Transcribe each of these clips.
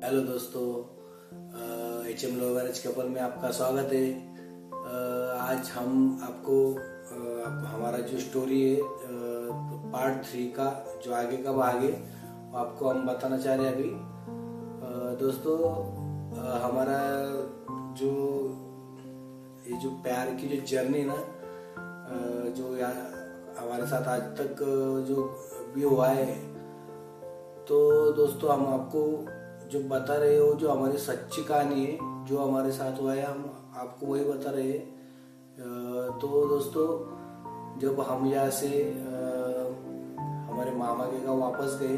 Hello दोस्तों, HM लोवेराज couple में आपका स्वागत है। आज हम आपको हमारा जो स्टोरी है पार्ट 3 का जो आगे का भाग है वो आपको हम बताना चाह रहे हैं अभी। दोस्तों, हमारा जो ये जो प्यार की जो जर्नी ना जो हमारे साथ आज तक जो भी हुआ है, तो दोस्तों हम आपको जो बता रहे हो जो हमारी सच्ची कहानी है, जो हमारे साथ हुआ है, हम आपको वही बता रहे हैं। तो दोस्तों, जब हम यहाँ से हमारे मामा के गाँव वापस गए,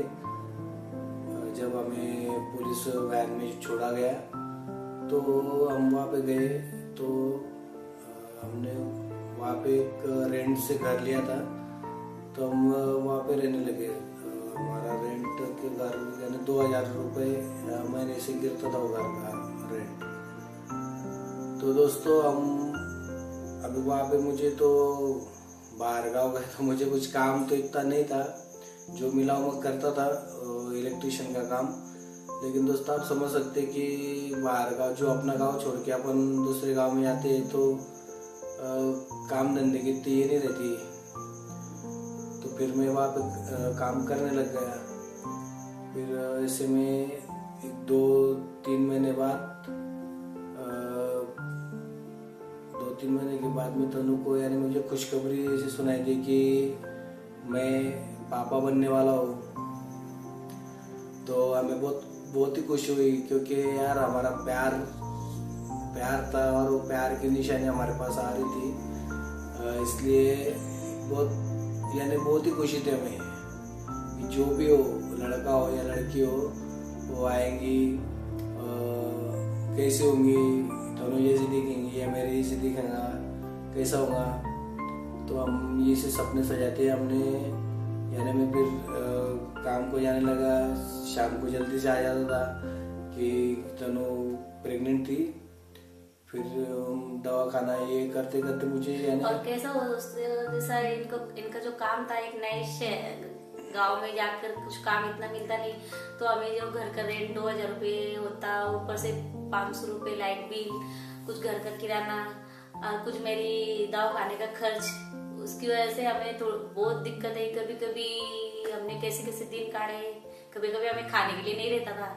जब हमें पुलिस वैन में छोड़ा गया, तो हम वहाँ पे गए। तो हमने वहाँ पे एक रेंट से घर लिया था, तो हम वहाँ पे रहने लगे। हमारा रेंट के घर यानी 2000 रुपये महीने से गिरता था वो घर का रेंट। तो दोस्तों, हम अभी वहाँ पे मुझे तो बाहर गाँव गए, तो मुझे कुछ काम तो इतना नहीं था, जो मिला वो मैं करता था इलेक्ट्रिशियन का काम। लेकिन दोस्तों, आप समझ सकते कि बाहर गाँव जो अपना गाँव छोड़ के अपन दूसरे गाँव में जाते हैं तो काम धंधे की इतनी ये नहीं रहती। तो फिर मैं वहाँ पे काम करने लग गया। फिर ऐसे में 2-3 महीने बाद 2-3 महीने के बाद में तनु को यानी मुझे खुशखबरी ऐसी सुनाई दी कि मैं पापा बनने वाला हूँ। तो हमें बहुत ही खुशी हुई, क्योंकि यार हमारा प्यार था और वो प्यार की निशानी हमारे पास आ रही थी। इसलिए बहुत ही खुशी थी हमें कि जो भी हो, लड़का हो या लड़की हो, वो आएंगी, कैसे होंगी, दोनों जैसे दिखेंगी या मेरे जैसे दिखेगा, कैसा होगा। तो हम ये से सपने सजाते हैं हमने। यानी मैं फिर काम को जाने लगा, शाम को जल्दी से आ जाता था कि तनु प्रेग्नेंट थी। फिर दवाखाना ये करते करते मुझे यानी। और कैसा हुआ दोस्तों, जैसा इनका जो काम था, एक नए गांव में जाकर कुछ काम इतना मिलता नहीं, तो हमें जो घर का रेंट 2000 रुपये होता, ऊपर से 500 रुपये लाइट बिल, कुछ घर का किराना और कुछ मेरी दवाखाने का खर्च, उसकी वजह से हमें बहुत दिक्कत है। कभी कभी हमने कैसे दिन काटे, कभी कभी हमें खाने के लिए नहीं रहता था,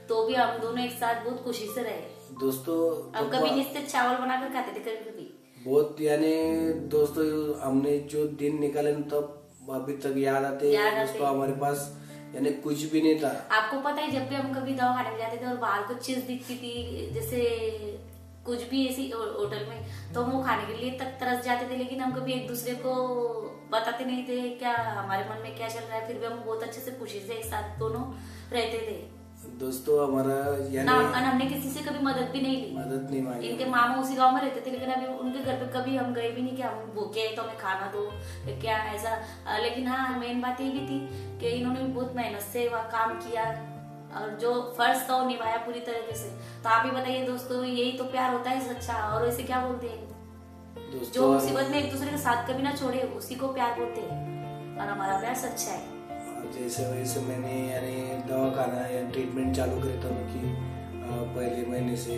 तो भी हम दोनों एक साथ बहुत खुशी से रहे। दोस्तों, हम कभी निश्चित चावल बनाकर खाते थे, कभी बहुत यानी दोस्तों हमने जो दिन निकाले तब अभी तक याद आते। दोस्तों, हमारे पास यानी कुछ भी नहीं था। आपको पता है, जब भी हम कभी दवाखाने में जाते थे और बाहर कुछ चीज दिखती थी, जैसे कुछ भी ऐसी होटल में, तो हम वो खाने के लिए तक तरस जाते थे। लेकिन हम कभी एक दूसरे को बताते नहीं थे क्या हमारे मन में क्या चल रहा है। फिर भी हम बहुत अच्छे से खुशी से एक साथ दोनों रहते थे। दोस्तों, हमारा हमने किसी से कभी मदद भी नहीं ली, मदद नहीं मांगी। इनके मामा उसी गांव में रहते थे, लेकिन अभी उनके घर पे कभी हम गए भी नहीं कि हम भूखे हैं तो हमें खाना दो क्या ऐसा। लेकिन हाँ, मेन बात ये भी थी कि इन्होंने भी बहुत मेहनत से वह काम किया और जो फर्ज था वो निभाया पूरी तरीके से। तो आप ही बताइए दोस्तों, यही तो प्यार होता है सच्चा। और वैसे क्या बोलते हैं, जो मुसीबत में एक दूसरे के साथ कभी ना छोड़े, उसी को प्यार बोलते हैं। और हमारा प्यार सच्चा है। जैसे वैसे मैंने यानी दवाखाना या ट्रीटमेंट चालू करी था कि पहले महीने से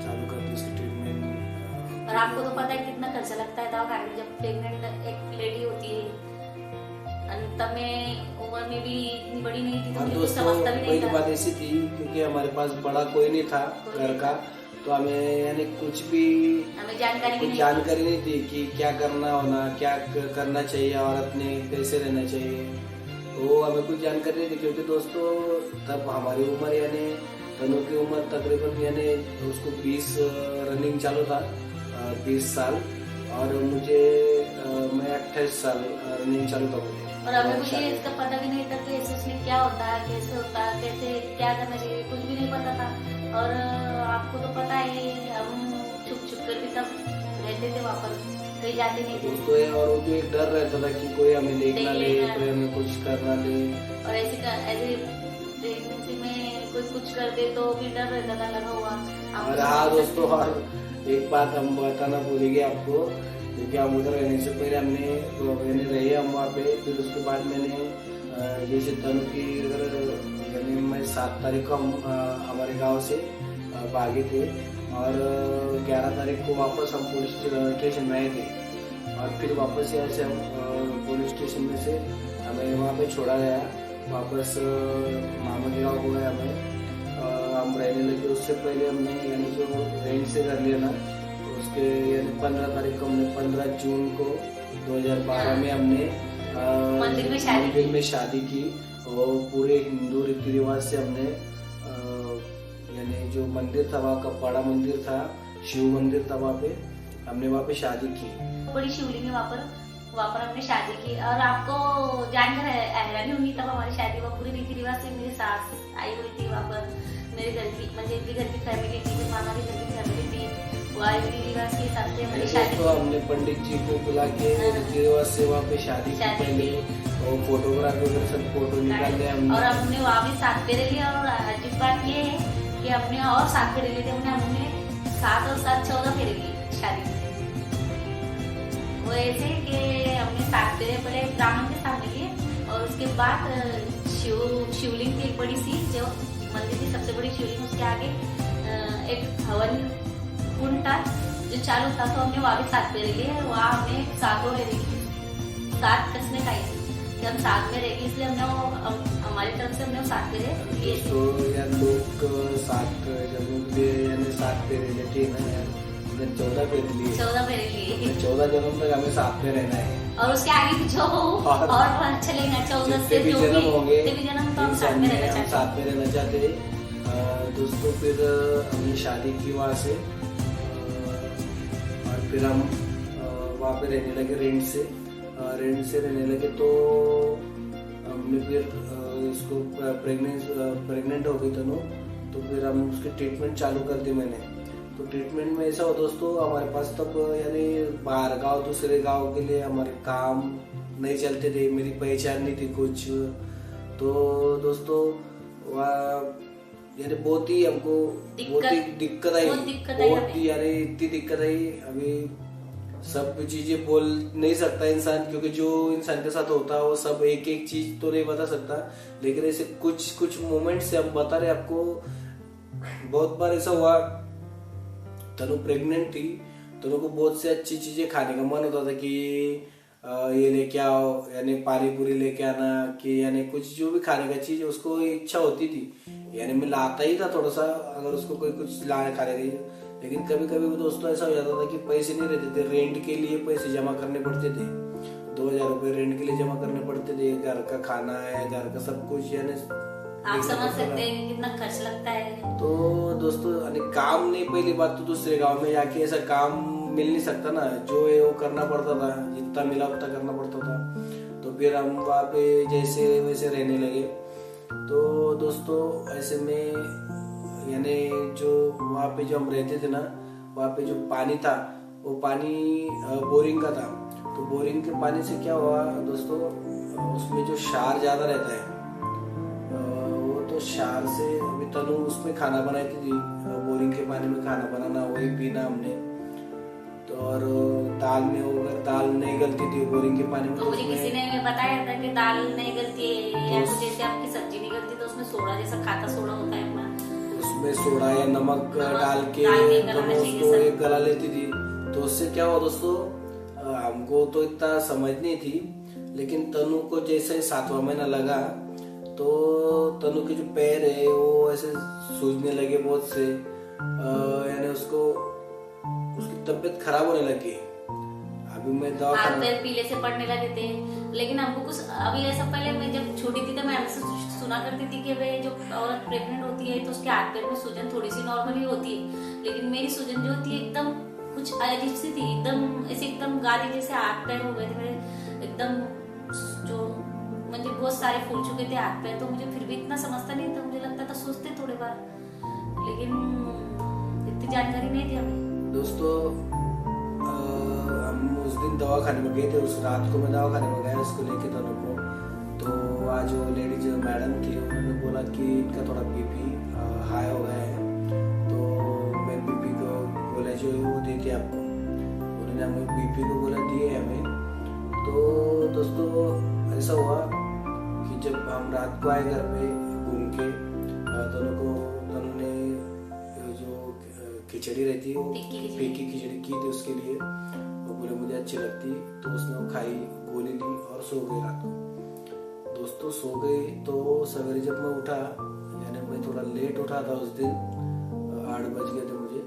चालू कर दी उसकी ट्रीटमेंट। और आपको तो पता है कितना खर्चा लगता है दवाखाने में, जब प्रेग्नेंट एक लेडी होती है। अंत में उम्र में भी इतनी बड़ी नहीं थी, तो मुझे कुछ समझता भी नहीं था। बात ऐसी थी क्योंकि हमारे पास बड़ा कोई नहीं था घर का, तो हमें यानी कुछ भी हमें जानकारी नहीं थी कि क्या करना होना, क्या करना चाहिए, औरत ने कैसे रहना चाहिए, वो हमें कुछ जानकारी नहीं थी। क्योंकि दोस्तों, तब हमारी उम्र यानी तनु की उम्र तकरीबन यानी उसको 20 रनिंग चालू था, 20 साल, और मुझे मैं 28 साल रनिंग चालू था। और हमें मुझे इसका पता भी नहीं था कि उसमें क्या होता है, कैसे होता है, कैसे क्या करना चाहिए, कुछ भी नहीं पता था। और आपको तो पता है, हम छुप कर भी तब रहते थे, वहाँ पर कहीं जाते नहीं थे। दोस्तों, और वो एक डर रहता था कि कोई हमें देखना ले, कोई हमें कुछ करना ले। और ऐसे प्रेगनेंसी में कोई कुछ कर दे तो भी डर रहता था लगा हुआ। और हाँ दोस्तों, और एक बात हम बताना भूल गए आपको, क्योंकि हम उधर रहने से पहले हमने रहे हम वहाँ पे। फिर उसके बाद मैंने जैसे तनु की यानी मैं 7 तारीख को हम हमारे गांव से भागे थे और 11 तारीख को वापस हम पुलिस स्टेशन में आए थे और फिर वापस यहाँ से हम पुलिस स्टेशन में से हमें वहाँ पे छोड़ा गया, वापस मामा के गाँव हो गया हमें। हम रहने लगे। उससे पहले हमने यानी जो रेंट से कर लिया ना, तो उसके यानी 15 तारीख को हमने 15 जून को 2012 में हमने मंदिर में शादी की और पूरे हिंदू रीति रिवाज से हमने यानी जो मंदिर था वहाँ का बड़ा मंदिर था, शिव मंदिर था, वहाँ पे शादी की। बड़ी शिवलिंग है वहाँ पर हमने शादी की। और आपको जानकर हैरानी हुई तब हमारी शादी वहाँ पूरी रीति रिवाज से मेरी सास आई हुई थी वहाँ पर, मेरे घर की मतलब इनके घर की फैमिली थी, मामा के घर की फैमिली थी, वो रीति रिवाज के हिसाब से हमारी शादी। तो हमने पंडित जी को बुला के रीति रिवाज से वहाँ पे शादी की पहले, और फोटोग्राफी वगैरह सब फोटो निकाले हमने। और हमने वहाँ भी 7 फेरे लिए। और अजीब बात ये है कि हमने और 7 फेरे लिए थे, हमने 7 और 7 14 फेरे लिए शादी। वो ऐसे कि हमने 7 फेरे पहले ब्राह्मण के सामने लिए और उसके बाद शिवलिंग थी एक बड़ी सी, जो मंदिर की सबसे बड़ी शिवलिंग, उसके आगे एक हवन कुंड था जो चालू था, तो हमने वहाँ भी 7 फेरे लिए। वहाँ हमने 7 और 7 कसने खाई थी कि हम साथ में रहेंगे, इसलिए हमने हमारी तरफ से हमने 7 फेरे लिए। तो यार लोग 7 यानी 7 फेरे लेते हैं ना यार, 14 फेरे लिए। 14 फेरे लिए। 14 जन्म तक हमें साथ में रहना है और उसके आगे भी जो और चलेगा 14 से जो भी होंगे जन्म तो हम साथ में रहना चाहते हैं। दोस्तों फिर हमने शादी की वहाँ से और फिर हम वहाँ पे रहने लगे रेंट से रहने लगे। तो हमने फिर इसको प्रेग्नेंट हो गई तनु, तो फिर हम उसकी ट्रीटमेंट चालू कर दी मैंने। तो ट्रीटमेंट में ऐसा हो दोस्तों, हमारे पास तब यानी बाहर गांव दूसरे गांव के लिए हमारे काम नहीं चलते थे, मेरी पहचान नहीं थी कुछ। तो दोस्तों वहाँ यानी बहुत ही हमको दिक्कत आई, बहुत ही यानी इतनी दिक्कत आई। अभी सब चीजें बोल नहीं सकता इंसान, क्योंकि जो इंसान के साथ होता है वो सब एक एक चीज तो नहीं बता सकता, लेकिन ऐसे कुछ मोमेंट से हम बता रहे आपको। बहुत बार ऐसा हुआ, तनु प्रेग्नेंट थी, तनु को बहुत से अच्छी चीजें खाने का मन होता था कि ये लेके आओ, यानी पानी पूरी लेके आना, कि यानी कुछ जो भी खाने का चीज उसको इच्छा होती थी, यानी मैं लाता ही था थोड़ा सा अगर उसको कोई कुछ लाने खाने के लिए। लेकिन कभी कभी वो दोस्तों ऐसा हो जाता था कि पैसे नहीं रहते थे, रेंट के लिए पैसे जमा करने पड़ते थे, 2000 रुपए रेंट के लिए जमा करने पड़ते थे। घर का खाना है, घर का सब कुछ, यानी आप समझ सकते हैं कितना खर्च लगता है। तो दोस्तों काम नहीं, पहली बात तो दूसरे गांव में जाके ऐसा काम मिल नहीं सकता ना, जो है वो करना पड़ता था, जितना मिला उतना करना पड़ता था। तो फिर हम वहाँ पे जैसे वैसे रहने लगे। तो दोस्तों ऐसे में यानी जो वहाँ पे जो हम रहते थे ना, वहाँ पे जो पानी था वो पानी बोरिंग का था। तो बोरिंग के पानी से क्या हुआ दोस्तों, उसमें जो क्षार ज्यादा रहता है, वो तो क्षार से अभी तनु उसमें खाना बनाई थी, बोरिंग के पानी में खाना बनाना, वही पीना हमने। तो और दाल में अगर दाल नहीं गलती थी बोरिंग के पानी में, तो मुझे किसी ने बताया था कि दाल नहीं गलती है, या तो जैसे आपकी सब्जी नहीं गलती तो उसमें सोडा जैसा खाता सोडा होता है अपना, उसमें सोडा या नमक डाल के उसको एक गला लेती थी। तो उससे क्या हुआ दोस्तों, हमको तो इतना समझ नहीं थी, लेकिन तनु को जैसे 7वां महीना लगा तो तनु के जो पैर है वो ऐसे सूजने लगे बहुत से, यानी उसकी तबीयत खराब होने लगी। अभी मैं हाथ पैर पीले से पड़ने लगे थे। लेकिन हमको कुछ अभी ऐसा, पहले मैं जब छोटी थी तो मैं हमसे सुना करती थी कि भाई जो औरत प्रेग्नेंट होती है तो उसके हाथ पैर में सूजन थोड़ी सी नॉर्मली होती है, लेकिन मेरी सूजन जो होती है एकदम कुछ अजीब सी थी, एकदम ऐसे एकदम गादी जैसे हाथ पैर हो गए थे मेरे, एकदम जो मुझे बहुत सारे फूल चुके थे हाथ पैर। तो मुझे फिर भी इतना समझता नहीं था, मुझे लगता था सोचते थोड़े बार, लेकिन इतनी जानकारी नहीं थी हमें। दोस्तों हम उस दिन दवाखाने में गए थे, उस रात को मैं दवाखाने में गया उसको लेके तनु को। तो आज वो लेडीज मैडम थी, उन्होंने बोला कि इनका थोड़ा बीपी हाई हो गया है, तो मैं बीपी को बोला जो वो देते आपको, उन्होंने हमें बीपी को बोला दिए हमें। तो दोस्तों ऐसा हुआ कि जब हम रात को आए घर पे, घूम के तनु ने जो खिचड़ी रहती है वो फीकी खिचड़ी की थी उसके लिए, वो बोले मुझे अच्छी लगती, तो उसने वो खाई, गोली ली और सो गई रात को। दोस्तों सो गई तो सवेरे जब मैं उठा, यानी मैं थोड़ा लेट उठा था उस दिन, 8 बज गए थे मुझे।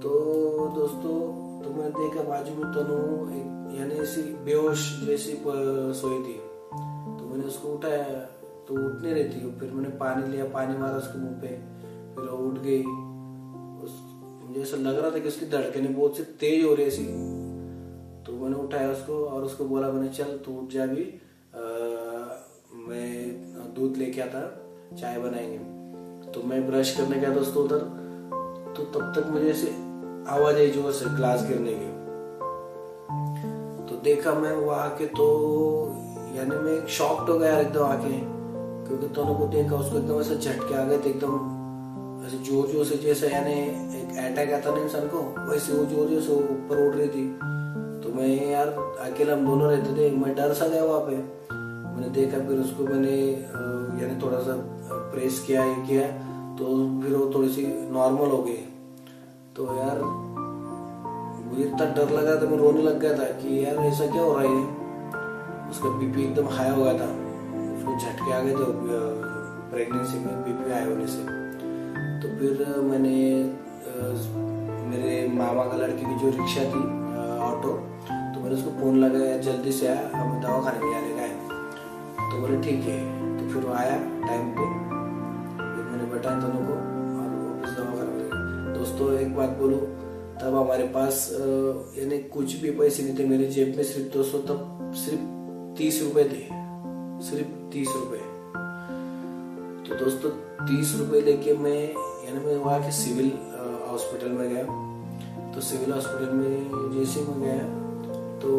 तो दोस्तों तो मैंने देखा बाजू में तनु यानी ऐसी बेहोश जैसी सोई थी, तो मैंने उसको उठाया तो उठ नहीं रही थी। फिर मैंने पानी लिया, पानी मारा उसके मुंह पे, फिर वो उठ गई। मुझे ऐसा लग रहा था कि उसकी धड़कनें बहुत सी तेज हो रही थी, तो मैंने उठाया उसको और उसको बोला, मैंने चल तू उठ जा भी, मैं दूध लेके आता, चाय बनाएंगे। तो मैं ब्रश करने गया दोस्तों उधर, तो तब तक मुझे ऐसे आवाज आई जोर से ग्लास गिरने की। तो देखा मैं वो आके, तो यानी मैं शॉक्ड हो गया एकदम आके, क्योंकि दोनों को देखा, उसको एकदम ऐसे झटके आ गए थे एकदम ऐसे जोर से, जैसे यानी एक अटैक आता ना इंसान को, वैसे वो जोर से ऊपर उड़ रही थी। तो मैं यार अकेला हम दोनों रहते थे, मैं डर सा गया वहां पे। मैंने देखा, फिर उसको मैंने यानी थोड़ा सा प्रेस किया, ये किया, तो फिर वो थोड़ी सी नॉर्मल हो गई। तो यार मुझे इतना डर लगा था, मैं रोने लग गया था कि यार ऐसा क्या हो रहा है। उसका बीपी एकदम हाई हो गया था, उसको झटके आ गए थे प्रेगनेंसी में बीपी हाई होने से। तो फिर मैंने मेरे मामा का लड़के की जो रिक्शा थी ऑटो, तो मैंने उसको फोन लगाया, जल्दी से आया, हमें दवाखाने में जाने का है। तो बोले ठीक है। तो फिर वो आया टाइम पे, फिर मैंने बताया दोनों को और वापस दवाखाने में गए। दोस्तों एक बात बोलूं, तब हमारे पास यानी कुछ भी पैसे नहीं थे मेरे जेब में, सिर्फ दोस्तों तब सिर्फ 30 रुपए थे, सिर्फ 30 रुपए। तो दोस्तों 30 रुपए लेके मैं यानी मैं वहाँ के सिविल हॉस्पिटल में गया। तो सिविल हॉस्पिटल में जैसे मैं गया, तो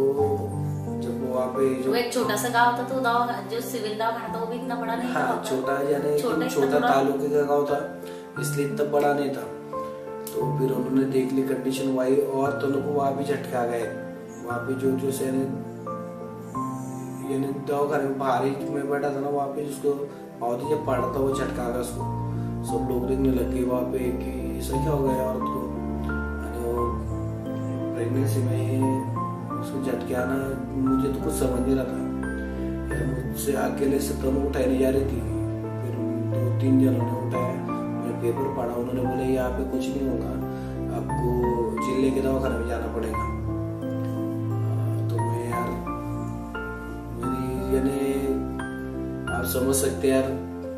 जब वहाँ पे जो एक छोटा सा गांव था, तो दवा जो सिविल दवाखाना था वो भी इतना बड़ा नहीं था। हाँ, छोटा यानी छोटा तालुके का गाँव था, इसलिए इतना बड़ा नहीं था। तो फिर उन्होंने देख ली कंडीशन वाई, और दोनों को वहाँ भी झटका गए। वहाँ पे जो से यानी दवाखाने में बाहर ही मैं बैठा था ना, वहाँ पे जिसको बहुत ही जब पड़ा था वो झटका गया उसको। सब लोग देखने लग गए वहाँ पे कि ऐसा क्या हो गया औरत को, यानी वो प्रेगनेंसी में उसको झटके आना। मुझे तो कुछ समझ नहीं रहा था यार, मुझसे अकेले से दोनों उठाई नहीं जा रही थी। फिर 2-3 जनों ने उठाया, मैंने पेपर पढ़ा, उन्होंने बोले यहाँ पे कुछ नहीं होगा, आपको जिले के दवाखाने में जाना पड़ेगा। तो मैं यार मेरी यानी आप समझ सकते यार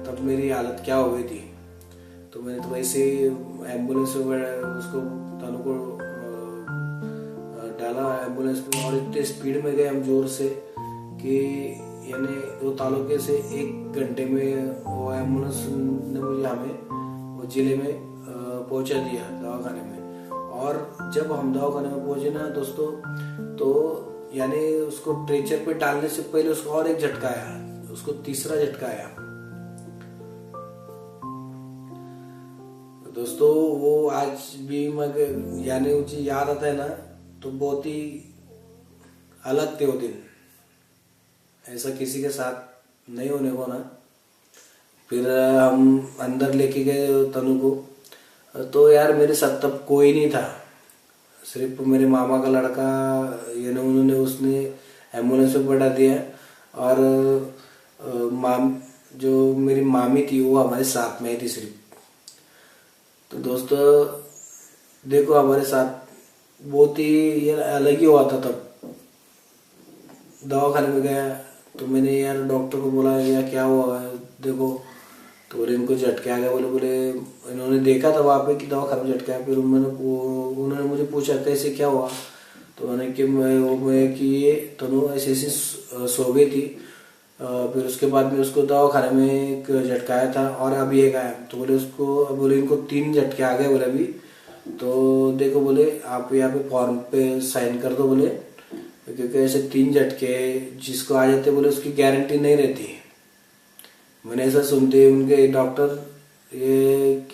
तब मेरी हालत क्या हो गई थी। तो मैंने तो वैसे एम्बुलेंस में उसको तनु को डाला एम्बुलेंस में, और इतने स्पीड में गए हम जोर से कि यानी वो तालुके से 1 घंटे में वो एम्बुलेंस ने मुझे हमें वो जिले में पहुंचा दिया दवाखाने में। और जब हम दवाखाने में पहुंचे ना दोस्तों, तो यानी उसको स्ट्रेचर पे डालने से पहले उसको और एक झटका आया, उसको तीसरा झटका आया। दोस्तों वो आज भी मगर यानी मुझे याद आता है ना, तो बहुत ही अलग थे वो दिन, ऐसा किसी के साथ नहीं होने को ना। फिर हम अंदर लेके गए तनु को, तो यार मेरे साथ तब कोई नहीं था, सिर्फ मेरे मामा का लड़का, यानी उन्होंने उसने एम्बुलेंस में बैठा दिया, और जो मेरी मामी थी वो हमारे साथ में ही थी सिर्फ। तो दोस्तों देखो हमारे साथ बहुत ही ये अलग ही हुआ था। तब दवाखाने में गया तो मैंने यार डॉक्टर को बोला यार क्या हुआ है देखो, तो बोले इनको झटके आ गया। बोले इन्होंने देखा था वहाँ पे कि दवाखाने में झटका है। फिर उन्होंने मुझे पूछा कैसे क्या हुआ, तो मैंने कि ये तनु ऐसे सो गई थी, फिर उसके बाद में उसको दवाखाने में एक झटका आया था और अभी एक आया। तो बोले इनको 3 झटके आ गए बोले अभी। तो देखो बोले आप यहाँ पे फॉर्म पे साइन कर दो बोले, क्योंकि ऐसे 3 झटके जिसको आ जाते बोले उसकी गारंटी नहीं रहती। मैंने ऐसा सुनते उनके डॉक्टर ये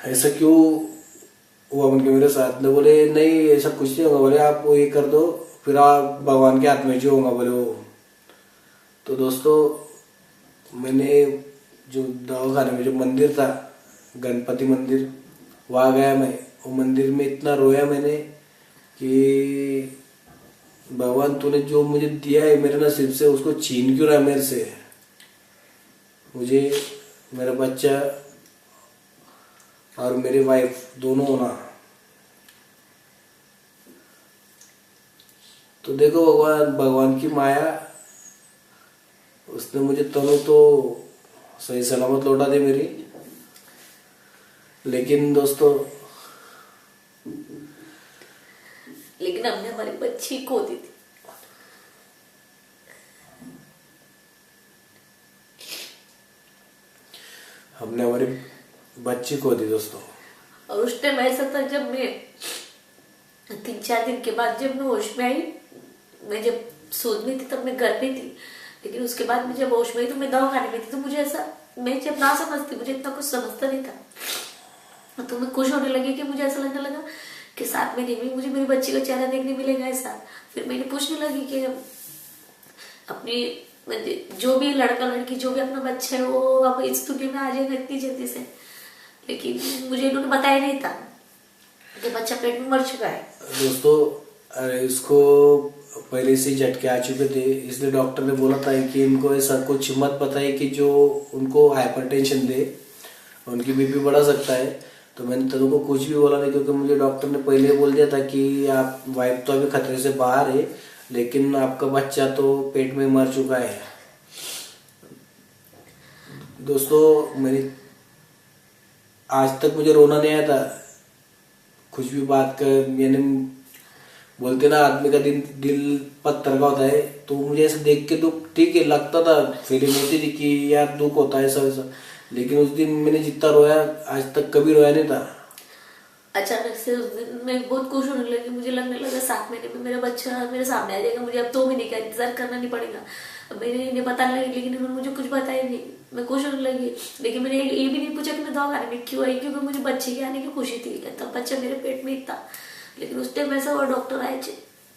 ऐसा क्यों हुआ उनके मेरे साथ, ने बोले नहीं ऐसा कुछ नहीं होगा, बोले आप वो ये कर दो फिर आप भगवान के हाथ में जो होगा बोले वो। तो दोस्तों मैंने जो दवाखाने में जो मंदिर था, गणपति मंदिर, वहाँ गया मैं। वो मंदिर में इतना रोया मैंने कि भगवान तूने जो मुझे दिया है मेरे नसीब से, उसको छीन क्यों रहा है मेरे से। मुझे मेरा बच्चा और मेरी वाइफ दोनों होना। तो देखो भगवान की माया, उसने मुझे तनु तो सही सलामत लौटा दी मेरी। लेकिन दोस्तों हमने हमारी बच्ची खो दी थी। हमने हमारी बच्ची खो दी दोस्तों। और उस टाइम ऐसा था, जब मैं 3-4 दिन के बाद जब मैं होश में आई, मैं जब सोच में थी तब मैं घर में थी, लेकिन उसके बाद मैं जब होश में आई तो मैं दवाखाने में थी। तो मुझे ऐसा, मैं जब ना समझती, मुझे इतना कुछ समझता नहीं था, तो मैं खुश होने लगी कि मुझे ऐसा लगने लगा कि 7 महीने में मुझे मेरी बच्ची का चेहरा देखने मिलेगा ऐसा। फिर मैंने पूछने लगी कि अपनी जो भी लड़का लड़की जो भी अपना बच्चा है वो अब इस दुनिया में आ जाएगा इतनी जल्दी से, लेकिन मुझे इन्होंने बताया नहीं था कि बच्चा पेट में मर चुका है। दोस्तों अरे इसको पहले से झटके आ चुके थे, इसलिए डॉक्टर ने बोला था कि इनको ऐसा कुछ मत पता है कि जो उनको हाइपरटेंशन दे, उनकी बीपी बढ़ा सकता है। तो मैंने तनु को कुछ भी बोला नहीं, क्योंकि मुझे डॉक्टर ने पहले बोल दिया था कि आप वाइफ तो अभी खतरे से बाहर है, लेकिन आपका बच्चा तो पेट में मर चुका है। दोस्तों मैंने आज तक मुझे रोना नहीं आया था कुछ भी बात कर, यानी बोलते ना आदमी का दिल पत्थर का होता है, तो मुझे ऐसे देख के दुख ठीक है लगता था, फीलिंग होती थी कि यार दुख होता है ऐसा वैसा। लेकिन उस दिन मैंने जितना रोया आज तक कभी रोया नहीं था। अचानक से उस दिन मैं बहुत खुश होने लगी, मुझे लगने लगा 7 महीने में मेरा बच्चा मेरे सामने आ जाएगा, मुझे अब 2 महीने का इंतजार करना नहीं पड़ेगा। मैंने इन्हें बताने लगी, लेकिन इन्होंने मुझे कुछ बताया नहीं, मैं खुश होने लगी। लेकिन मैंने ये भी नहीं पूछा कि मैं दवाखाने में क्यों आई, क्योंकि मुझे बच्चे के आने की खुशी थी, तब बच्चा मेरे पेट में ही था। लेकिन उस टाइम ऐसा हुआ, डॉक्टर आए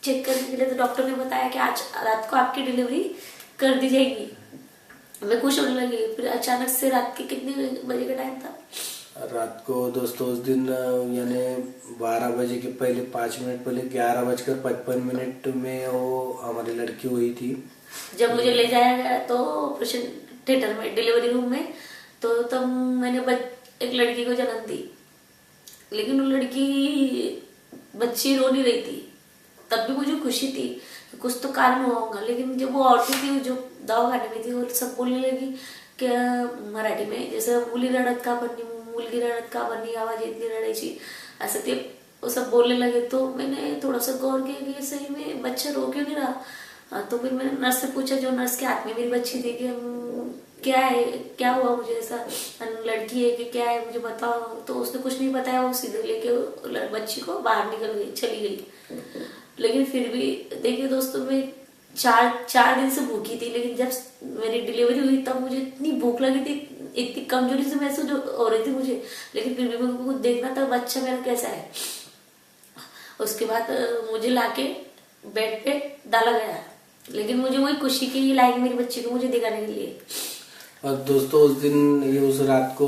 चेक करने के लिए, तो डॉक्टर ने बताया कि आज रात को आपकी डिलीवरी कर दी जाएगी। मैं खुश होने लगी। फिर अचानक से रात के कितने बजे का टाइम था? रात को दोस्तों उस दिन यानी 12 बजे के पहले 5 मिनट पहले 11:55 में वो हमारी लड़की हुई थी। जब मुझे ले जाया गया तो ऑपरेशन थिएटर में, डिलीवरी रूम में, तो तब मैंने एक लड़की को जन्म दी। लेकिन वो लड़की बच्ची रो नहीं रही थी, तब भी मुझे खुशी थी कि कुछ तो कारण हुआ होगा। लेकिन जब वो औरतें थी जो दवाखाने में थी, वो सब बोलने लगी कि मराठी में, जैसे मुली रडत का बनी, मुलगी रडत का बनी, आवाज इतनी रडायची, ऐसे थे वो सब बोलने लगे। तो मैंने थोड़ा सा गौर किया कि सही में बच्चा रो क्यों नहीं रहा। तो फिर मैंने नर्स से पूछा, जो नर्स के हाथ में मेरी बच्ची थी, कि क्या है, क्या हुआ, मुझे ऐसा लड़की है कि क्या है, मुझे बताओ। तो उसने कुछ नहीं बताया, वो सीधे लेके बच्ची को बाहर निकल गई, चली गई। लेकिन फिर भी देखिए दोस्तों, मैं 4 दिन से भूखी थी, लेकिन जब मेरी डिलीवरी हुई तब मुझे इतनी भूख लगी थी, इतनी कमजोरी से महसूस हो रही थी मुझे, लेकिन फिर भी मुझे कुछ देखना था बच्चा मेरा कैसा है। उसके बाद मुझे लाके बेड पे डाला गया, लेकिन मुझे वही खुशी की लाइक मेरी बच्ची को मुझे दिखाने के लिए। और दोस्तों उस दिन ये उस रात को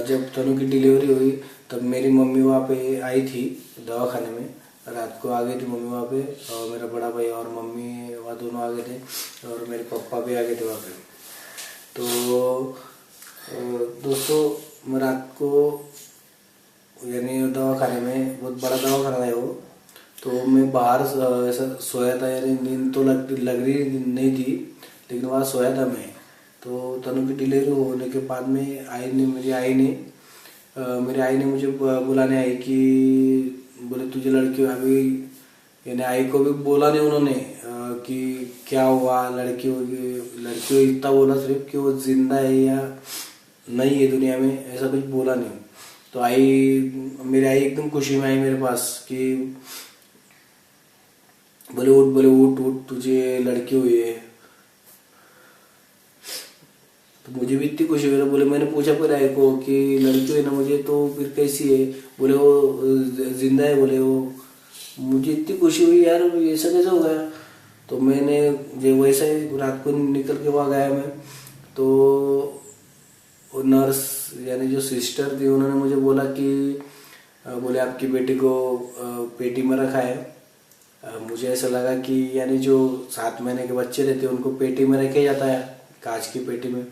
जब तनु की डिलीवरी हुई, तब मेरी मम्मी वहाँ पे आई थी दवाखाने में। रात को आ गई थी मम्मी वहाँ पे, और मेरा बड़ा भाई और मम्मी वहाँ दोनों आ गए थे, और मेरे पापा भी आ गए थे वहाँ पे। तो दोस्तों मैं रात को यानी दवाखाने में, बहुत बड़ा दवाखाना है वो, तो मैं बाहर ऐसा सोया था, यानी नींद तो लग रही नहीं थी, लेकिन वहाँ सोया था मैं। तो तनु की डिलीवरी होने के बाद में मेरी आई ने मुझे बुलाने आई कि बोले तुझे लड़की अभी, यानी आई को भी बोला नहीं उन्होंने कि क्या हुआ, लड़की होगी इतना बोला सिर्फ कि वो जिंदा है या नहीं है दुनिया में, ऐसा कुछ बोला नहीं। तो मेरी आई एकदम खुशी में आई मेरे पास कि बोले उठ तुझे लड़की हुई है। तो मुझे भी इतनी खुशी हुई। बोले मैंने पूछा फिर आई को कि लड़की है ना मुझे, तो फिर कैसी है, बोले वो जिंदा है। बोले वो, मुझे इतनी खुशी हुई यार, ऐसा कैसे हो गया। तो मैंने जो वैसे ही रात को निकल के वहाँ गया मैं, तो वो नर्स यानी जो सिस्टर थी उन्होंने मुझे बोला कि बोले आपकी बेटी को पेटी में रखा है। मुझे ऐसा लगा कि यानी जो 7 महीने के बच्चे रहते हैं उनको पेटी में रखे जाता है, कांच की पेटी में,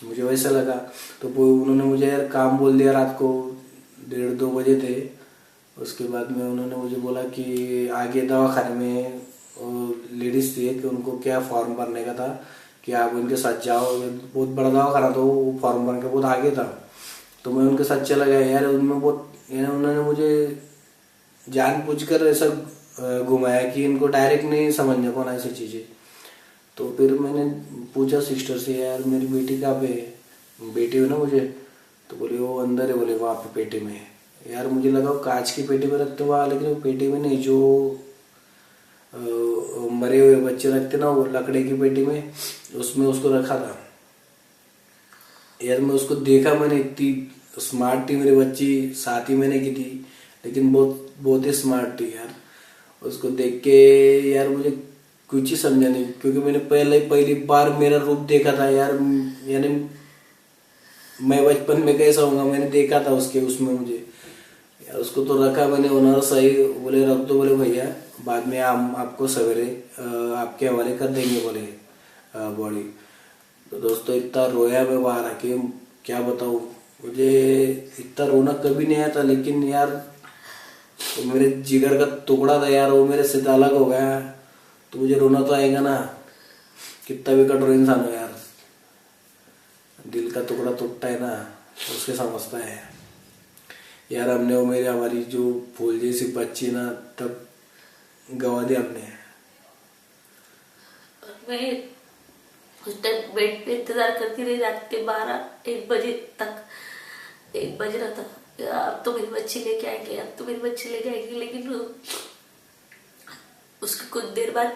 मुझे वैसा लगा। तो वो उन्होंने मुझे यार काम बोल दिया, रात को 1:30-2 बजे थे। उसके बाद में उन्होंने मुझे बोला कि आगे दवाखाने में लेडीज थी कि उनको क्या फॉर्म भरने का था कि आप उनके साथ जाओ, बहुत बड़ा दवाखाना तो वो फॉर्म भरने के बहुत आगे था। तो मैं उनके साथ चला गया यार, उनमें बहुत यानी उन्होंने मुझे जानबूझकर ऐसा घुमाया कि इनको डायरेक्ट नहीं समझने कौन ऐसी चीज़ें। तो फिर मैंने पूछा सिस्टर से, यार मेरी बेटी कहाँ पे है, बेटी हो ना मुझे? तो बोले वो अंदर है, बोले वहाँ पे पेटी में है। यार मुझे लगा वो कांच की पेटी में रखते हुआ, लेकिन वो पेटी में नहीं, जो मरे हुए बच्चे रखते ना वो लकड़े की पेटी में, उसमें उसको रखा था। यार मैं उसको देखा, मैंने इतनी स्मार्ट थी मेरी बच्ची, 7 ही महीने की थी, लेकिन बहुत बहुत ही स्मार्ट थी यार। उसको देख के यार मुझे कुछ ही समझा नहीं, क्योंकि मैंने पहली बार मेरा रूप देखा था यार। यानी मैं बचपन में कैसा होऊंगा मैंने देखा था उसमें मुझे यार। उसको तो रखा मैंने, ओनर सही बोले रख दो, बोले भैया बाद में हम आपको सवेरे आपके हवाले कर देंगे, बोले बॉडी। तो दोस्तों इतना रोया मैं बाहर आके, क्या बताऊँ, मुझे इतना रोना कभी नहीं आया था, लेकिन यार तो मेरे जिगर का टुकड़ा था यार, वो मेरे से अलग हो गया, तो मुझे रोना तो आएगा ना, कितना भी कठोर इंसान हो यार, दिल का टुकड़ा टूटता है ना, उसके समझता है यार। हमने वो हमारी जो फूल जैसी बच्ची ना, तब गवा दी हमने। मैं उस टाइम बेड पे इंतजार करती रही रात के 12-1 बजे तक। 1 बज रहा था, अब तो मेरी बच्ची लेके आएंगे, अब तो मेरी बच्ची लेके आएंगे, लेकिन उसके कुछ देर बाद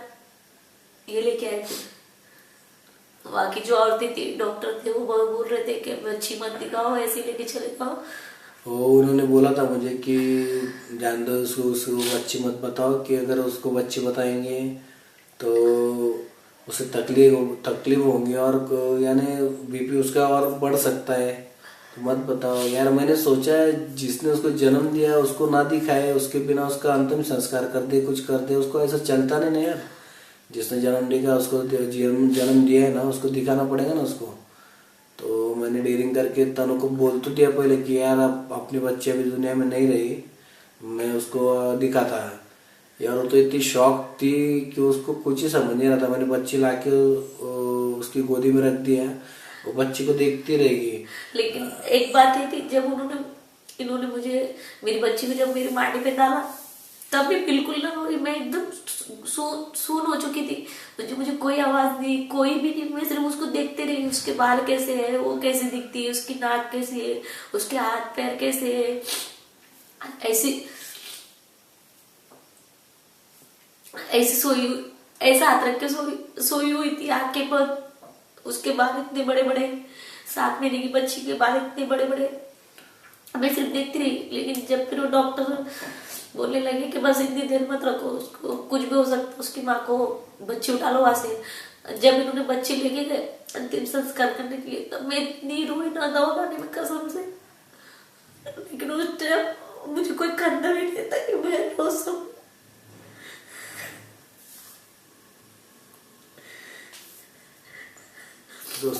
ये लेके आए थे। वहाँ की जो औरतें थी, डॉक्टर थे, वो बोल रहे थे कि बच्ची मत दिखाओ, ऐसे लेके चले जाओ। वो उन्होंने बोला था मुझे कि जान दो उसको बच्ची मत बताओ, कि अगर उसको बच्ची बताएंगे तो उसे तकलीफ होंगी और यानी बीपी उसका और बढ़ सकता है, तो मत बताओ यार। मैंने सोचा जिसने उसको जन्म दिया उसको ना दिखाए, उसके बिना उसका अंतिम संस्कार कर दे, कुछ कर दे, उसको ऐसा चलता नहीं ना यार। जिसने जन्म दिया उसको जन्म दिया है ना, उसको दिखाना पड़ेगा ना उसको। तो मैंने डेयरिंग करके तनु को बोल तो दिया पहले कि यार अब अपनी बच्ची अभी दुनिया में नहीं रही, मैं उसको दिखाता यार। वो तो इतनी शौक थी कि उसको कुछ ही समझ नहीं रहा था। मैंने बच्ची लाके उसकी गोदी में रख दिया, वो बच्ची को देखती रहेगी। लेकिन एक बात ये थी, जब इन्होंने मुझे मेरी बच्ची को जब मेरी माटी पे डाला, तब भी बिल्कुल ना रोई, मैं एकदम सून हो चुकी थी। मुझे कोई आवाज नहीं, कोई भी नहीं, मैं सिर्फ उसको देखते रही। उसके बाल कैसे है, वो कैसे दिखती है, उसकी नाक कैसी है, उसके हाथ पैर कैसे है, ऐसी सोई, ऐसा हाथ रख के सोई हुई थी, आंखें बंद, उसके बाल इतने बड़े बड़े, 7 महीने की बच्ची के बाल इतने बड़े बड़े। मैं सिर्फ देखती रही। लेकिन जब फिर वो डॉक्टर बोलने लगे कि बस इतनी देर मत रखो उसको, कुछ भी हो सकता, उसकी माँ को बच्ची उठा लो वहां से। जब इन्होंने बच्ची लेके गए अंतिम संस्कार करने के लिए, तब मैं इतनी रोई ना दवाखाने में कसम से। लेकिन उस टाइम मुझे कोई करना भी नहीं था कि मैं रो सकूं।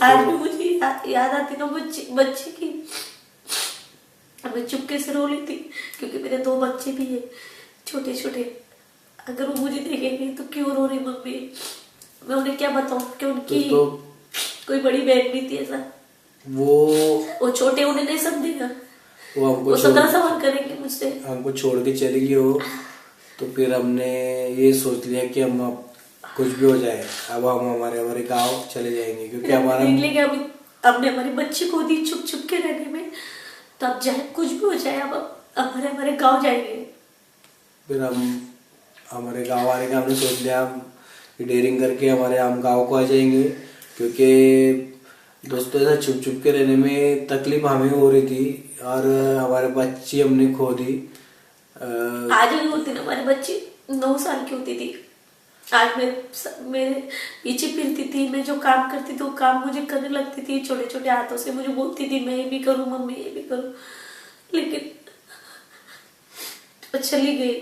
आज भी मुझे याद आती ना बच्ची की, मैं चुपके से रो ली थी, क्योंकि मेरे 2 बच्चे भी है छोटे छोटे। अगर वो मुझे देखेंगे तो क्यों रो रही मम्मी, मैं उन्हें क्या बताऊं कि उनकी कोई बड़ी बहन भी थी ऐसा। वो छोटे, उन्हें नहीं समझेगा, वो 17 सवाल करेंगे मुझसे। हमको छोड़ के चली गई हो, तो फिर हमने ये सोच लिया कि हम कुछ भी हो जाए, अब हम हमारे गाँव चले जाएंगे, क्योंकि हमारा हमने हमारी बच्ची को दी छुप छुप के रहने में, तो अब चाहे कुछ भी हो जाए, अब हमारे गाँव जाएंगे। फिर हम हमारे गाँव आने का हमने सोच लिया, डेयरिंग करके हम गाँव को आ जाएंगे, क्योंकि दोस्तों ऐसा छुप छुप के रहने में तकलीफ हमें हो रही थी और हमारे बच्ची हमने खो दी। आज भी होती ना, हमारी बच्ची 9 साल की होती थी, आज मेरे पीछे फिरती थी, मैं जो काम करती थी वो काम मुझे करने लगती थी, छोटे छोटे हाथों से मुझे बोलती थी मैं ये भी करूँ मम्मी, ये भी करूँ, लेकिन वो चली गई।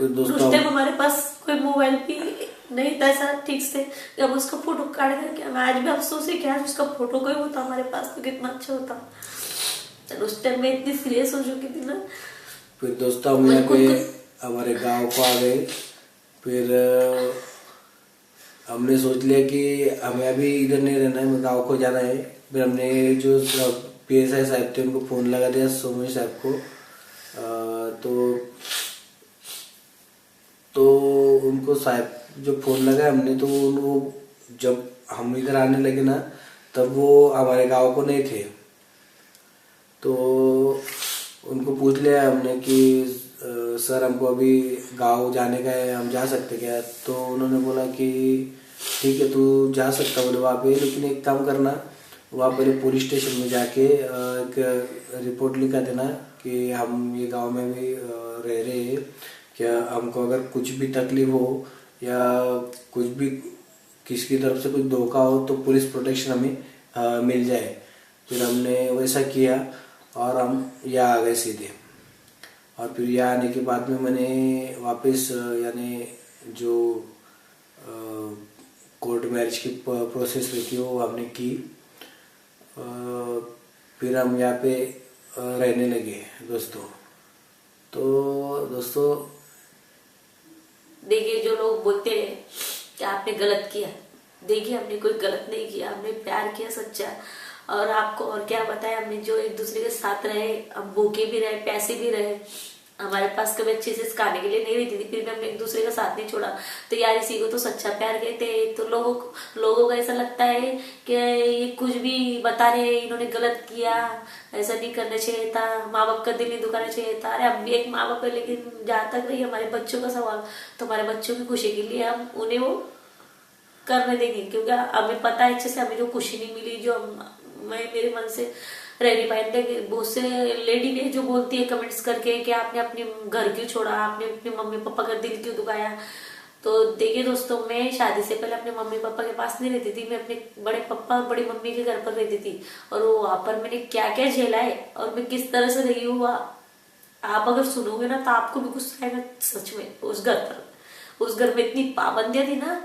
उस टाइम हमारे पास कोई मोबाइल भी नहीं था ऐसा ठीक से, जब उसका फोटो काट करके हमें आज भी अफसोस है कि आज उसका फोटो कोई होता हमारे पास तो कितना अच्छा होता। उस टाइम मैं इतनी सीरियस हो चुकी थी ना। फिर दोस्तों हम यहाँ पे हमारे गांव को आ गए। फिर हमने सोच लिया कि हमें अभी इधर नहीं रहना है, हमें गांव को जाना है। फिर हमने जो PSI साहब थे उनको फोन लगा दिया, सोमेश साहब को। तो उनको साहब जो फोन लगा हमने, तो वो जब हम इधर आने लगे ना तब वो हमारे गांव को नहीं थे। तो उनको पूछ लिया हमने कि सर हमको अभी गांव जाने का है, हम जा सकते क्या? तो उन्होंने बोला कि ठीक है तू जा सकता बोले वहाँ पे, लेकिन एक काम करना, वहाँ पहले पुलिस स्टेशन में जाके एक रिपोर्ट लिखा देना कि हम ये गांव में भी रह रहे हैं, क्या हमको अगर कुछ भी तकलीफ हो या कुछ भी किसी की तरफ से कुछ धोखा हो तो पुलिस प्रोटेक्शन हमें मिल जाए। फिर हमने वैसा किया और हम यहाँ आ गए सीधे। और फिर यहाँ आने के बाद में मैंने वापस यानी जो कोर्ट मैरिज की प्रोसेस रहती है वो हमने की। फिर हम यहाँ पे रहने लगे दोस्तों। तो दोस्तों देखिए, जो लोग बोलते हैं कि आपने गलत किया, देखिए हमने कोई गलत नहीं किया, हमने प्यार किया सच्चा। और आपको और क्या बताया, हमने जो एक दूसरे के साथ रहे, हम भूखे भी रहे, प्यासे भी रहे, हमारे पास कभी अच्छे से खाने के लिए नहीं रहती थी, फिर भी हमने एक दूसरे का साथ नहीं छोड़ा। तो यार इसी को तो सच्चा प्यार कहते हैं। तो लोगों को ऐसा लगता है कि ये कुछ भी बता रहे, इन्होंने गलत किया, ऐसा नहीं करना चाहिए था, माँ बाप का दिल नहीं दुखाना चाहिए था। अरे हम भी एक माँ बाप है, लेकिन जहाँ तक रही हमारे बच्चों का सवाल, तो हमारे बच्चों की खुशी के लिए हम उन्हें वो करने देंगे, क्योंकि हमें पता है अच्छे से हमें जो खुशी नहीं मिली, जो मैं मेरे मन से रह नहीं पाए। बहुत से लेडी ने जो बोलती है कमेंट्स करके कि आपने अपने घर क्यों छोड़ा, आपने अपने मम्मी पापा का दिल क्यों दुखाया। तो देखिए दोस्तों, मैं शादी से पहले अपने मम्मी पापा के पास नहीं रहती थी, मैं अपने बड़े पापा और बड़ी मम्मी के घर पर रहती थी। और वो वहां पर मैंने क्या क्या झेला है और मैं किस तरह से रही हूँ, आप अगर सुनोगे ना तो आपको भी गुस्सा आएगा सच में। उस घर में इतनी पाबंदियां थी ना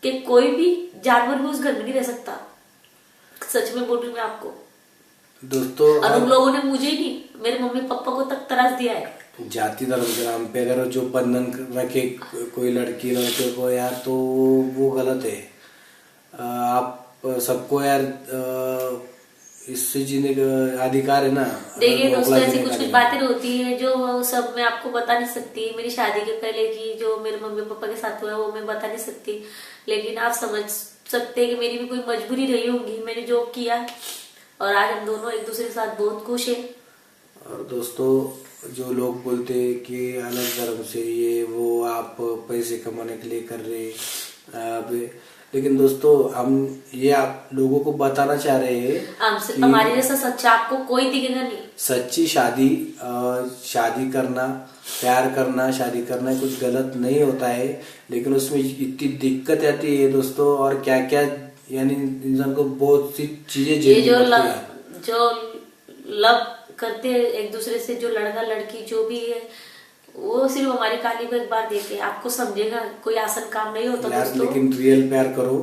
कि कोई भी जानवर भी उस घर में नहीं रह सकता, सच में बोल रही हूँ मैं आपको दोस्तों। और उन लोगों ने मुझे नहीं, मेरे मम्मी पापा को तक त्रास दिया है। जाति धर्म के नाम पे अगर जो बंधन रखे कोई लड़की लड़के को यार, तो वो गलत है। आप सबको यार इससे जीने का अधिकार है ना। देखिए दोस्तों, ऐसी कुछ कुछ बातें होती है जो सब मैं आपको बता नहीं सकती। मेरी शादी के पहले की जो मेरे मम्मी पापा के साथ हुआ है वो मैं बता नहीं सकती, लेकिन आप समझ सकते हैं कि मेरी भी कोई मजबूरी रही होगी, मैंने जो किया। और आज हम दोनों एक दूसरे के साथ बहुत खुश हैं। और दोस्तों, जो लोग बोलते हैं कि अलग धर्म से ये वो आप पैसे कमाने के लिए कर रहे, लेकिन दोस्तों हम ये आप लोगों को बताना चाह रहे हैं कि हमारे जैसा सच्चा आपको कोई दिखेगा नहीं। सच्ची शादी करना, प्यार करना, शादी करना कुछ गलत नहीं होता है, लेकिन उसमें इतनी दिक्कत आती है दोस्तों। और क्या क्या यानी इंसान को बहुत सी चीजें झेलनी पड़ती है। जो लव करते हैं एक दूसरे से, जो लड़का लड़की जो भी है, वो सिर्फ हमारी कहानी को एक बार देखे, आपको समझेगा, कोई आसान काम नहीं होता यार दोस्तों। लेकिन रियल प्यार करो,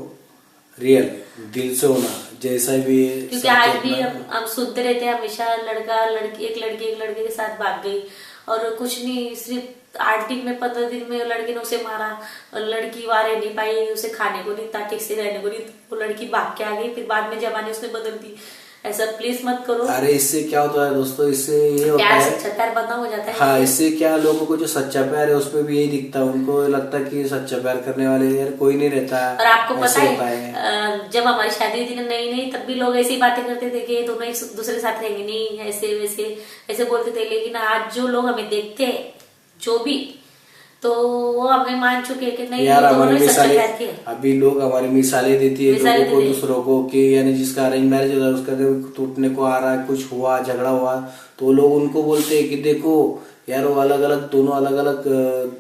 रियल दिल से होना, जैसा भी है। क्योंकि आज भी हम सुनते रहते हैं हमेशा, लड़का लड़की एक लड़के के साथ भाग गई, और कुछ नहीं, सिर्फ 8 दिन में 15 दिन में लड़के ने उसे मारा, और लड़की वहां रह नहीं पाई, उसे खाने को नहीं था, ठीक से रहने को नहीं, वो लड़की भाग के आ गई, फिर बाद में जमाने उसने बदल दी। ऐसा प्लीज मत करो। अरे इससे क्या होता है दोस्तों, इससे ये होता है सच्चा प्यार बदनाम हो जाता है। हाँ, इससे क्या लोगों को जो सच्चा प्यार है उसमें भी यही दिखता है, उनको लगता है कि सच्चा प्यार करने वाले यार कोई नहीं रहता। और आपको पता है जब हमारी शादी हुई थी नई नई, तब भी लोग ऐसी बातें करते थे कि दोनों एक दूसरे के साथ रहेंगे नहीं, ऐसे वैसे ऐसे बोलते थे। लेकिन आज जो लोग हमें देखते हैं, जो भी, तो वो हमें मान चुके हैं कि नहीं यार, हमारी मिसालें अभी लोग हमारी मिसालें देती है लोगों को, दूसरों को, कि यानी जिसका अरेंज मैरिज होता है उसका टूटने को आ रहा है, कुछ हुआ, झगड़ा हुआ, तो लोग उनको बोलते हैं कि देखो यार वो अलग अलग दोनों अलग अलग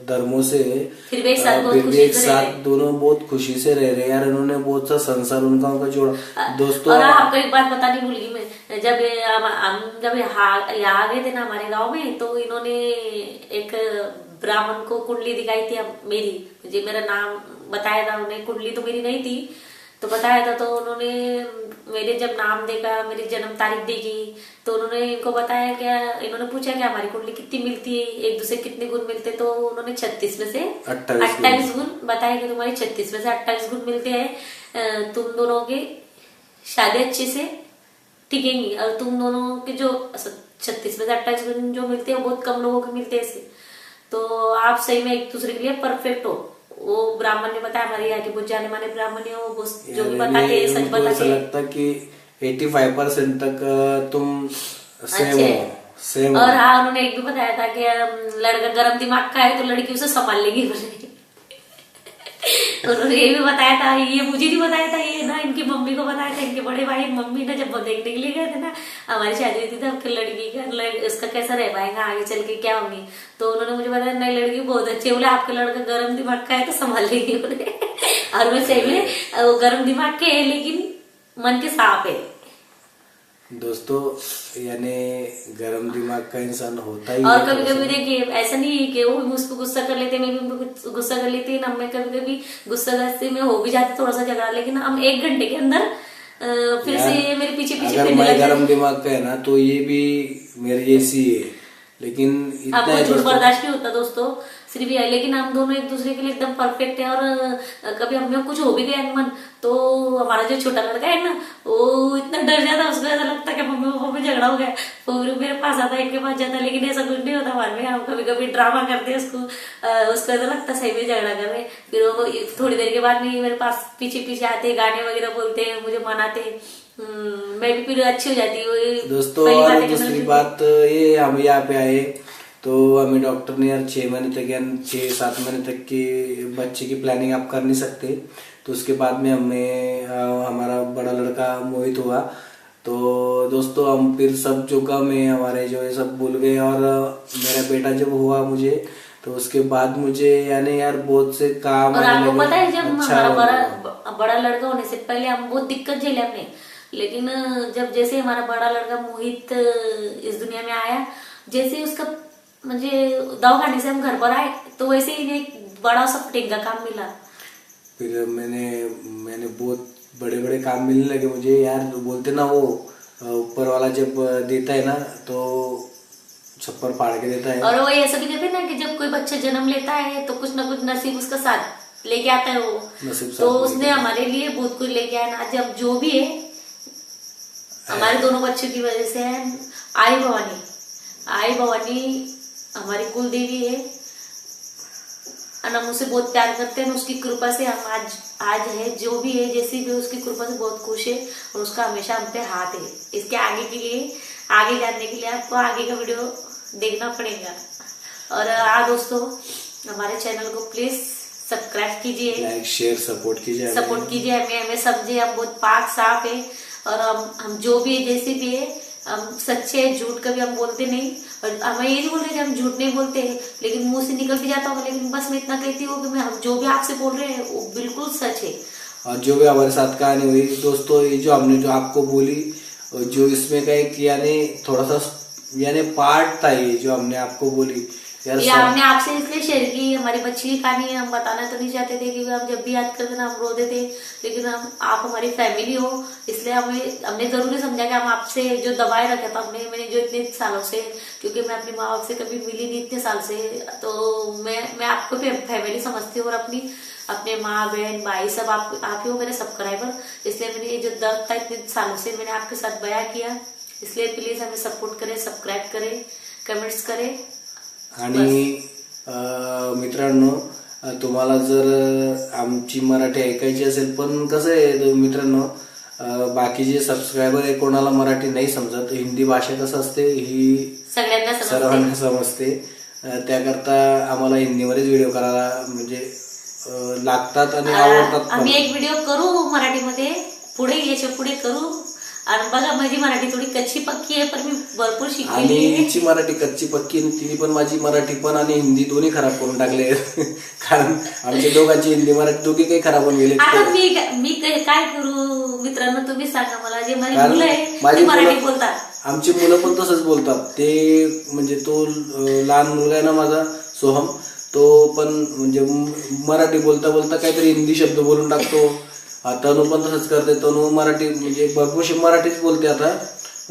धर्मों से फिर भी एक साथ बहुत फिर भी खुशी एक से रह साथ दोनों बहुत खुशी से रह रहे यार। इन्होंने बहुत सा संसार उनका जोड़ा दोस्तों। और आपको एक बात बतानी भूल गई मैं, जब यहाँ आ गए थे ना हमारे गांव में, तो इन्होंने एक ब्राह्मण को कुंडली दिखाई थी मेरी, मुझे मेरा नाम बताया था उन्हें, कुंडली तो मेरी नहीं थी तो बताया था। तो उन्होंने मेरे जब नाम देखा, मेरी जन्म तारीख देखी, तो उन्होंने इनको बताया क्या, इन्होंने पूछा क्या हमारी कुंडली कितनी मिलती है, एक दूसरे कितने गुण मिलते, तो उन्होंने 36 में से 28 गुण बताया कि तुम्हारी 36 में से 28 गुण मिलते हैं, तुम दोनों की शादी अच्छे से टिकेंगी, और तुम दोनों के जो 36 में से 28 गुण जो मिलते हैं वो बहुत कम लोगों को मिलते हैं इससे, तो आप सही में एक दूसरे के लिए परफेक्ट हो। वो ब्राह्मण ने बताया, हमारे यहाँ के बहुत जाने माने ब्राह्मण है, वो जो भी बताते हैं सच बताते हैं। ऐसा लगता कि 85% तक तुम सेम। और हाँ, उन्होंने एक भी बताया था कि लड़का गर्म दिमाग का है तो लड़की उसे संभाल लेगी। उन्होंने ये भी बताया था, ये मुझे नहीं बताया था, ये ना इनकी मम्मी को बताया था, इनके बड़े भाई मम्मी ने जब देखने के लिए गए थे ना हमारी शादी हुई थी, तो आपकी लड़की का इसका कैसा रह पाएगा आगे चल के, क्या होंगी, तो उन्होंने मुझे बताया नहीं लड़की बहुत अच्छी है, बोले आपका लड़का गर्म दिमाग का है तो संभाल लेगी बोले। और मैं सही में वो गर्म दिमाग के है लेकिन मन के साफ है दोस्तों, यानी गर्म दिमाग का इंसान होता ही। और कभी कभी देखिए ऐसा नहीं है कि वो मुझ पर गुस्सा कर लेते, मैं भी उन पर गुस्सा कर लेती है, मैं कभी कभी गुस्सा करते में हो भी जाते थोड़ा सा झगड़ा, लेकिन हम 1 घंटे के अंदर फिर से ये मेरे पीछे पीछे अगर मैं गर्म दिमाग का है ना तो ये भी मेरे जैसी है, लेकिन आपको झूठ बर्दाश्त नहीं होता दोस्तों, सिर्फ ये, लेकिन हम दोनों एक दूसरे के लिए एकदम परफेक्ट है। और कभी हमें कुछ हो भी गया मन, तो हमारा जो छोटा लड़का है ना वो इतना डर जाता, उसको ऐसा लगता है कि मम्मी पापा में झगड़ा हो गया, वो मेरे पास आता, इनके पास जाता, लेकिन ऐसा कुछ नहीं होता हमारे में। हम कभी कभी ड्रामा करते हैं, उसको ऐसा लगता सही में झगड़ा कर रहे, फिर वो थोड़ी देर के बाद नहीं मेरे पास पीछे पीछे आते, गाने वगैरह बोलते हैं, मुझे मनाते, मैं भी फिर अच्छी हो जाती हूँ दोस्तों। और दूसरी बात ये, हम यहाँ पे आए तो हमें डॉक्टर ने यार 6 महीने तक या 6-7 महीने तक की बच्चे की प्लानिंग आप कर नहीं सकते, तो उसके बाद में हमारा बड़ा लड़का मोहित हुआ, तो दोस्तों हम फिर सब जो गम है हमारे जो है सब भूल गए। और मेरा बेटा जब हुआ मुझे, तो उसके बाद मुझे यानी यार बहुत से काम। और आपको पता है जब हमारा बड़ा लड़का होने से पहले हम बहुत दिक्कत झेले हमने, लेकिन जब जैसे हमारा बड़ा लड़का मोहित इस दुनिया में आया, जैसे उसका मुझे दवा खाने से हम घर पर आए, तो वैसे ही एक बड़ा सा फिटिंग का काम मिला। फिर मैंने बहुत बड़े बड़े काम मिलने लगे मुझे यार। बोलते ना वो ऊपर वाला जब देता है ना तो छप्पर फाड़ के देता है। और वो ऐसा भी कहते हैं ना कि जब कोई बच्चा जन्म लेता है तो कुछ ना कुछ नसीब उसका साथ लेके आता है वो, तो उसने हमारे लिए बहुत कुछ लेके आया ना। जब जो भी है हमारे दोनों बच्चों की वजह से है। आई भवानी हमारी कुल देवी है, हम उसे बहुत प्यार करते हैं, उसकी कृपा से हम आज है, जो भी है जैसी भी उसकी कृपा से बहुत खुश है, और उसका हमेशा हम पे हाथ है। इसके आगे के लिए, आगे जानने के लिए आपको आगे का वीडियो देखना पड़ेगा। और दोस्तों हमारे चैनल को प्लीज सब्सक्राइब कीजिए, लाइक शेयर सपोर्ट कीजिए। हमें समझे, हम बहुत पाक साफ है, और हम जो भी है जैसे भी है हम सच्चे हैं, झूठ कभी हम बोलते नहीं। और मैं ये नहीं बोल रही हम झूठ नहीं बोलते, लेकिन मुंह से निकल भी जाता होगा, लेकिन बस मैं इतना कहती हूँ कि हम जो भी आपसे बोल रहे हैं वो बिल्कुल सच है। और जो भी हमारे साथ कहानी हुई दोस्तों, ये जो हमने जो आपको बोली, जो इसमें का एक यानी थोड़ा सा यानी पार्ट था, ये जो हमने आपको बोली यार, ये हमने आपसे इसलिए शेयर की, हमारी बच्ची की कहानी हम बताना तो नहीं चाहते थे, क्योंकि हम जब भी याद करते ना हम रो देते, लेकिन आप हमारी फैमिली हो, इसलिए हमने जरूरी समझा कि हम आपसे जो दबाए रखा था मैंने जो इतने सालों से, क्योंकि मैं अपने माँ बाप से कभी मिली नहीं इतने साल से, तो मैं आपको फैमिली समझती हूँ, और अपने माँ बहन भाई सब आप ही हो मेरे सब्सक्राइबर, इसलिए मैंने ये जो दर्द था इतने सालों से मैंने आपके साथ बयां किया। इसलिए प्लीज हमें सपोर्ट करें, सब्सक्राइब करें, कमेंट्स करें। आणि मित्रांनो, तुम्हाला जर आमची मराठी ऐकायची असेल, पण कसं आहे मित्रांनो, बाकीचे सबस्क्रायबर आहे कोणाला मराठी नाही समजत, हिंदी भाषा कसं असते ही सर्वांना समजते, त्याकरता आम्हाला हिंदीमध्येच व्हिडिओ करायला म्हणजे लागतात आणि आवडतात। आम्ही एक व्हिडिओ करू मराठीमध्ये, पुढे याच्या पुढे करू, आणि बघा माझी मराठी थोडी कच्ची पक्की आहे, पण मी भरपूर आणि शिकलेली आहे. हिची मराठी कच्ची पक्की आणि तिने पण माझी मराठी पण आणि हिंदी दोन्ही खराब करून टाकले. कारण आमच्या दोघांची हिंदी मराठी दोघी काही खराब होऊन गेले. आता मी काय करू मित्रांनो, तुम्ही सांगा मला. जे माझी कारण मुलं आहे माझी ती मराठी मुलं- बोलतात. आमची मुलं पण तसंच बोलतात. ते म्हणजे तो लहान मुलगा आहे ना माझा सोहम, तो पण म्हणजे मराठी बोलता बोलता काहीतरी हिंदी शब्द बोलून टाकतो. तनू पण तसंच करते. तनू मराठी म्हणजे भरपूरशी मराठीच बोलते आता.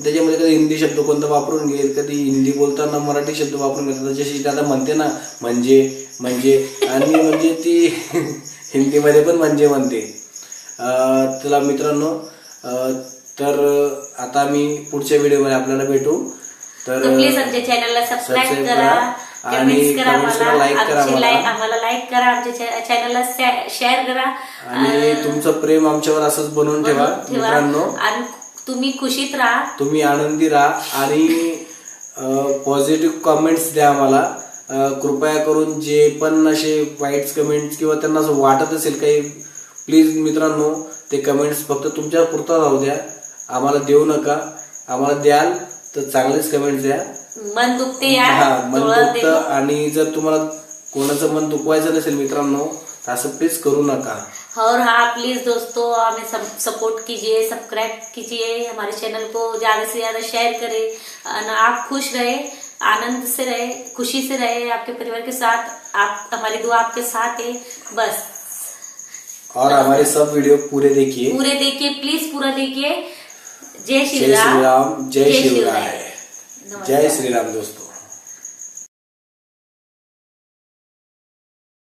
त्याच्यामध्ये कधी हिंदी शब्द कोणता वापरून घेईल, कधी हिंदी बोलताना मराठी शब्द वापरून घेतात. जशी दादा म्हणते ना म्हणजे म्हणजे आणि म्हणजे ती हिंदीमध्ये पण म्हणजे म्हणते. त्याला मित्रांनो, तर आता मी पुढच्या व्हिडिओमध्ये आपल्याला भेटू. तर प्लीज आमच्या चॅनलला सबस्क्राईब सबस्क्राईब करा, आणि कमेंट्स करा, कमेंट्सला लाईक करा आम्हाला लाईक करा, आमच्या चॅनलला शेअर करा आणि तुमचं प्रेम आमच्यावर असंच बनवून ठेवा मित्रांनो. आणि तुम्ही खुशीत राहा, तुम्ही आनंदी राहा आणि पॉझिटिव्ह कमेंट्स द्या आम्हाला. कृपया करून जे पण असे वाईट कमेंट्स किंवा त्यांना असं वाटत असेल काही, प्लीज मित्रांनो ते कमेंट्स फक्त तुमच्या पुरता राहू द्या, आम्हाला देऊ नका. आम्हाला द्याल तर चांगलेच कमेंट्स द्या. मन दुखते मन दुखतं आणि जर तुम्हाला कोणाचं मन दुखवायचं नसेल मित्रांनो तर असं प्लीज करू नका. और हाँ प्लीज दोस्तों हमें सपोर्ट कीजिए, सब्सक्राइब कीजिए, हमारे चैनल को ज्यादा से ज्यादा शेयर करें. आप खुश रहे, आनंद से रहे, खुशी से रहे आपके परिवार के साथ. आप हमारी दुआ आपके साथ है बस. और हमारे सब वीडियो पूरे देखिए प्लीज पूरा देखिए. जय श्री जय श्री राम, राम, जय शिवराय, जय श्री राम दोस्तों.